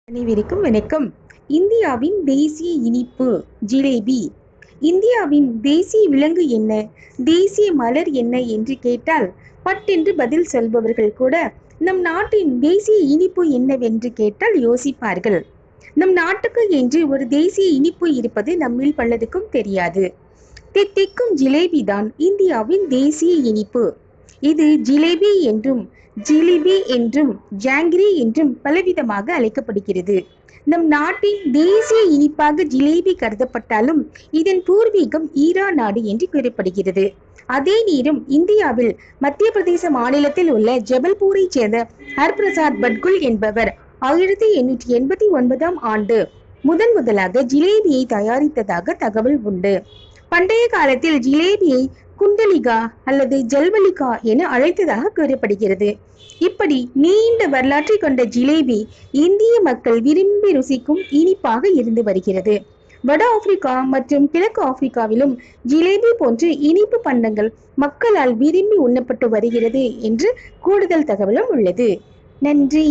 அனைவருக்கும் வணக்கம். இந்தியாவின் தேசிய இனிப்பு ஜிலேபி. இந்தியாவின் தேசிய விலங்கு என்ன, தேசிய மலர் என்ன என்று கேட்டால் பட்டென்று பதில் சொல்பவர்கள் கூட நம் நாட்டின் தேசிய இனிப்பு என்னவென்று கேட்டால் யோசிப்பார்கள். நம் நாட்டுக்கு என்று ஒரு தேசிய இனிப்பு இருப்பது நம்மில் பலருக்கும் தெரியாது. தித்திக்கும் ஜிலேபி தான் இந்தியாவின் தேசிய இனிப்பு. இது ஜிலேபி என்றும் ஜிலிபி என்றும் ஜாங்கிரி என்றும் பலவிதமாக அழைக்கப்படுகிறது. நம் நாட்டின் தேசிய இனிப்பாக ஜிலேபி கருதப்பட்டாலும் இதன் பூர்வீகம் ஈரான் நாடு என்று கூறப்படுகிறது. அதே நேரம் இந்தியாவில் மத்திய பிரதேச மாநிலத்தில் உள்ள ஜபல்பூரை சேர்ந்த ஹர்பிரசாத் பட்குல் என்பவர் 1889ஆம் ஆண்டு முதலாக ஜிலேபியை தயாரித்ததாக தகவல் உண்டு. பண்டைய காலத்தில் ஜிலேபியை குண்டலிகா அல்லது ஜல்வலிகா என அழைத்ததாக கூறப்படுகிறது. இப்படி நீண்ட வரலாற்றை கொண்ட ஜிலேபி இந்திய மக்கள் விரும்பி ருசிக்கும் இனிப்பாக இருந்து வருகிறது. வட ஆப்பிரிக்கா மற்றும் கிழக்கு ஆப்பிரிக்காவிலும் ஜிலேபி போன்ற இனிப்பு பண்டங்கள் மக்களால் விரும்பி உண்ணப்பட்டு வருகிறது என்று கூடுதல் தகவலும் உள்ளது. நன்றி.